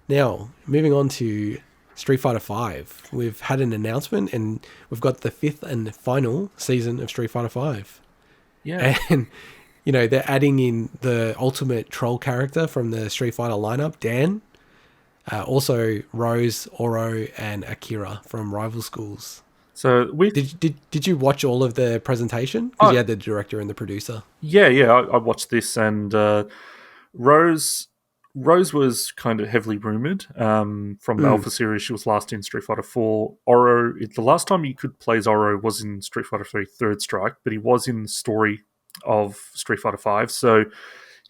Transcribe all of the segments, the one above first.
Now, moving on to Street Fighter Five, we've had an announcement, and we've got the fifth and final season of Street Fighter Five, Yeah. and they're adding in the ultimate troll character from the Street Fighter lineup, Dan. Also, Rose, Oro, and Akira from Rival Schools. So with Did you watch all of the presentation? Because oh you had the director and the producer. yeah, I watched this, and Rose Rose was kind of heavily rumored from the Mm. Alpha series. She was last in Street Fighter 4. Oro, the last time you could play as Oro was in Street Fighter 3 Third Strike, but he was in the story of Street Fighter 5. So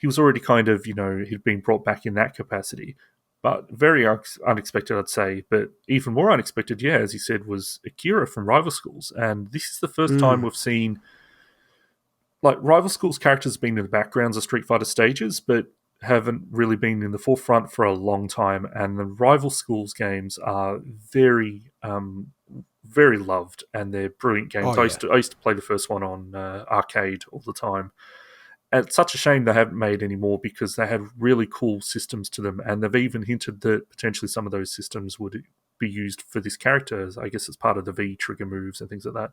he was already kind of, he'd been brought back in that capacity. But very unexpected, I'd say. But even more unexpected, yeah, as you said, was Akira from Rival Schools. And this is the first time Mm. we've seen, like, Rival Schools characters been in the backgrounds of Street Fighter stages, but haven't really been in the forefront for a long time. And the Rival Schools games are very loved, and they're brilliant Oh games. yeah. I used to play the first one on arcade all the time. And it's such a shame they haven't made any more because they had really cool systems to them, and they've even hinted that potentially some of those systems would be used for this character, I guess, as part of the V trigger moves and things like that.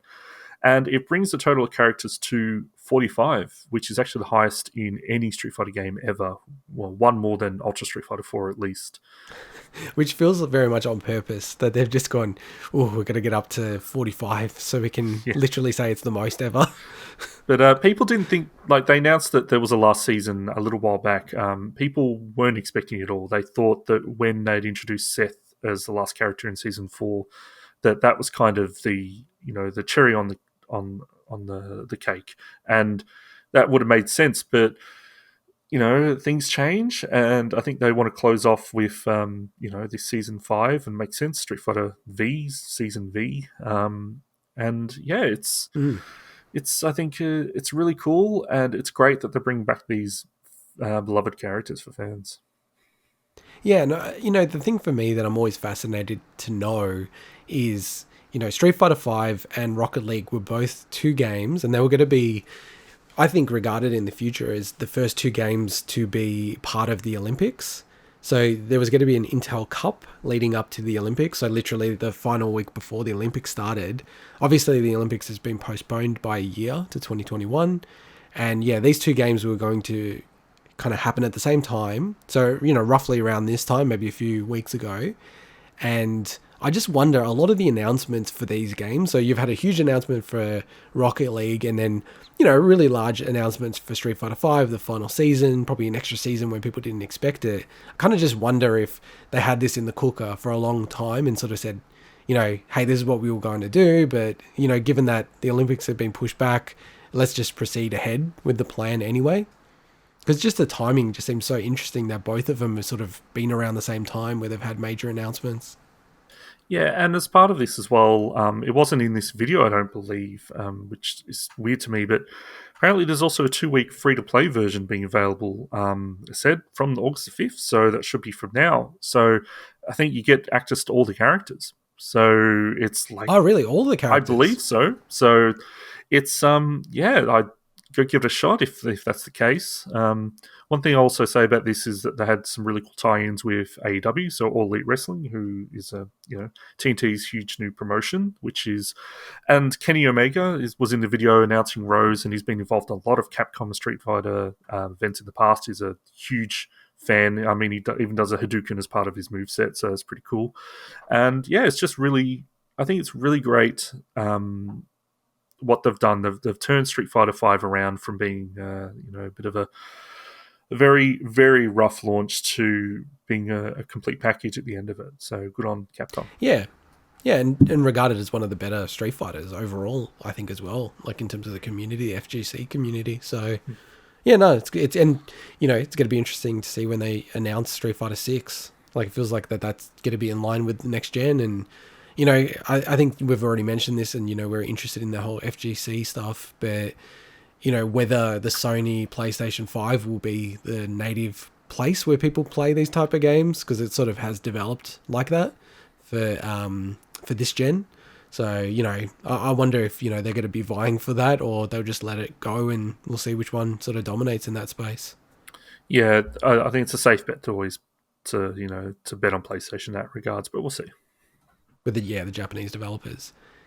And it brings the total of characters to 45, which is actually the highest in any Street Fighter game ever. Well, one more than Ultra Street Fighter 4 at least. Which feels very much on purpose that they've just gone, oh, we're going to get up to 45 so we can Yeah. literally say it's the most ever. But people didn't think, like, they announced that there was a last season a little while back. People weren't expecting it at all. They thought that when they'd introduced Seth as the last character in season 4, that was kind of the cherry on the cake, and that would have made sense. But things change, and I think they want to close off with this season 5 and make sense. Street Fighter V's season V, and yeah, Mm. I think it's really cool, and it's great that they're bringing back these beloved characters for fans. Yeah, no, the thing for me that I'm always fascinated to know is, Street Fighter 5 and Rocket League were both two games, and they were going to be, I think, regarded in the future as the first two games to be part of the Olympics. So there was going to be an Intel Cup leading up to the Olympics. So literally the final week before the Olympics started. Obviously, the Olympics has been postponed by a year to 2021. And yeah, these two games were going to kind of happen at the same time. So, roughly around this time, maybe a few weeks ago. And I just wonder a lot of the announcements for these games. So you've had a huge announcement for Rocket League, and then really large announcements for Street Fighter Five, the final season, probably an extra season when people didn't expect it. I kind of just wonder if they had this in the cooker for a long time and sort of said, hey, this is what we were going to do, but given that the Olympics have been pushed back, let's just proceed ahead with the plan anyway. Because just the timing just seems so interesting that both of them have sort of been around the same time where they've had major announcements. Yeah, and as part of this as well, it wasn't in this video, I don't believe, which is weird to me, but apparently there's also a 2-week free-to-play version being available, it said, from August the 5th, so that should be from now. So I think you get access to all the characters. So it's like, Oh, really? All the I characters? believe so. So it's, yeah, I'd go give it a shot if that's the case. One thing I'll also say about this is that they had some really cool tie-ins with AEW, so All Elite Wrestling, who is TNT's huge new promotion, and Kenny Omega was in the video announcing Rose, and he's been involved in a lot of Capcom and Street Fighter events in the past. He's a huge fan. I mean, he even does a Hadouken as part of his moveset, so it's pretty cool. And yeah, it's just really, I think it's really great. What they've done, they've turned Street Fighter V around from being a bit of a very, very rough launch to being a complete package at the end of it. So good on Capcom. Yeah. Yeah, and regarded as one of the better Street Fighters overall, I think as well, like in terms of the community, the FGC community. So, yeah, no, it's and it's going to be interesting to see when they announce Street Fighter 6. Like it feels like that's going to be in line with the next gen, and I think we've already mentioned this, and we're interested in the whole FGC stuff, but whether the Sony PlayStation 5 will be the native place where people play these type of games, because it sort of has developed like that for this gen. So I wonder if they're going to be vying for that, or they'll just let it go, and we'll see which one sort of dominates in that space. Yeah, I think it's a safe bet to always to bet on PlayStation in that regards, but we'll see. with the Japanese developers.